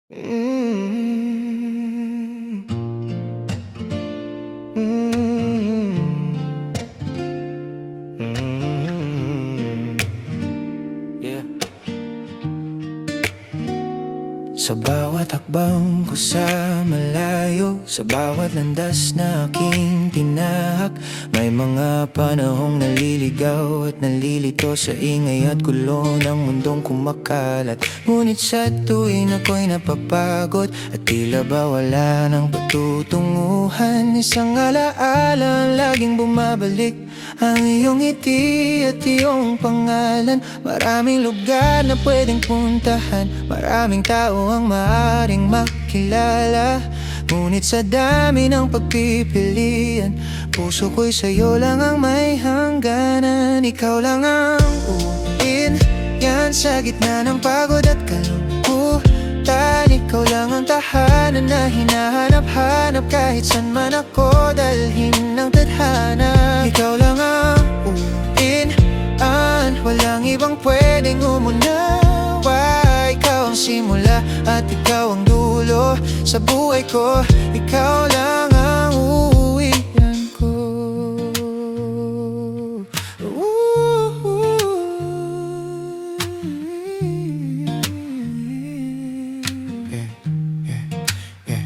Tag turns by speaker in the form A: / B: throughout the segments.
A: Mm. Mm. Mm. Yeah. Sa bawat hakbang ko sa malayo, sa bawat landas na aking tinahak, may mga panahong naliligaw at nalilito sa ingay at gulo ng mundong kumakalat. Ngunit sa tuwing ako'y napapagod at tila ba wala ng patutunguhan, isang alaala ang laging bumabalik, ang iyong ngiti at iyong pangalan. Maraming lugar na pwedeng puntahan, maraming tao ang maaaring makilala, ngunit sa dami ng pagpipilian, puso ko'y sa'yo lang ang may hangganan. Ikaw lang ang uwiin yan sa gitna ng pagod at kalungkutan. Ikaw lang ang tahanan na hinahanap-hanap kahit saan man ako dalhin ng tadhana. Ikaw lang ang uwian, walang ibang pwedeng umunawa. Ikaw ang simula at ikaw ang dulo sa buhay ko. Ikaw lang ang uuwian ko. Yeah, yeah, yeah.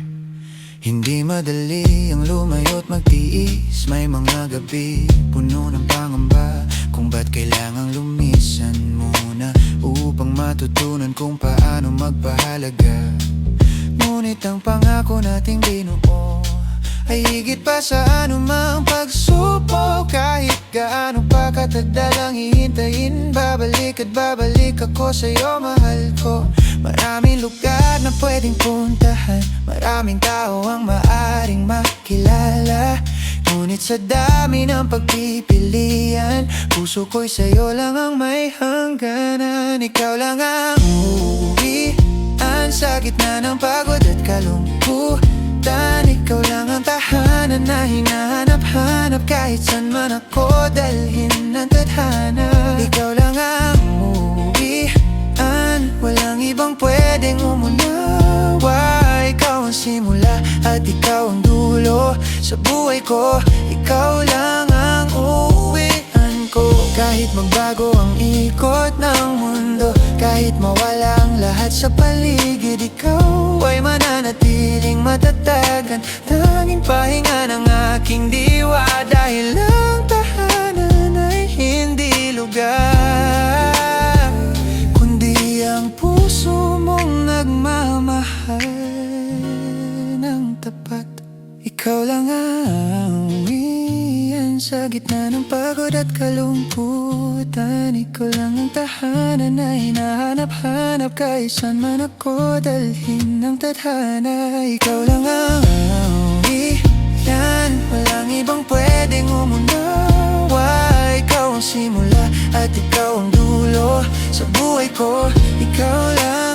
A: Hindi madali ang lumayo't magtiis, may mga gabi puno ng pangamba kung ba't kailangang lumisan muna upang matutunan kung paano magpahalaga. Ngunit ang pangako nating binuo ay higit pa sa anumang pagsubok. Kahit gaano pa katagal ang hihintayin, babalik at babalik ako sa'yo, mahal ko. Maraming lugar na pwedeng puntahan, maraming tao ang maaring makilala, ngunit sa dami ng pagpipilian, puso ko'y sa'yo lang ang may hangganan. Ikaw lang ang uuwian sa gitna ng pagod at kalungkutan. Ikaw lang ang tahanan na hinahanap-hanap kahit saan man ako dalhin ng tadhana. Ikaw lang ang uuwian, walang ibang pwedeng umunawa. Ikaw ang simula at ikaw ang dulo sa buhay ko. Ikaw lang ang uuwian ko. Kahit magbago ang ikot ng mundo, kahit mawala ang lahat sa paligid, ikaw ay mananatiling matatagan, tanging pahinga ng aking diwa. Dahil ang tahanan ay hindi lugar, kundi ang puso mong nagmamahal ng tapat. Ikaw lang ang uwian sa gitna ng pagod at kalungkutan. Ikaw lang ang tahanan na hinahanap-hanap kahit saan man ako dalhin ng tadhana. Ikaw lang ang uwian, walang ibang pwedeng umunawa. Ikaw ang simula at ikaw ang dulo sa buhay ko. Ikaw lang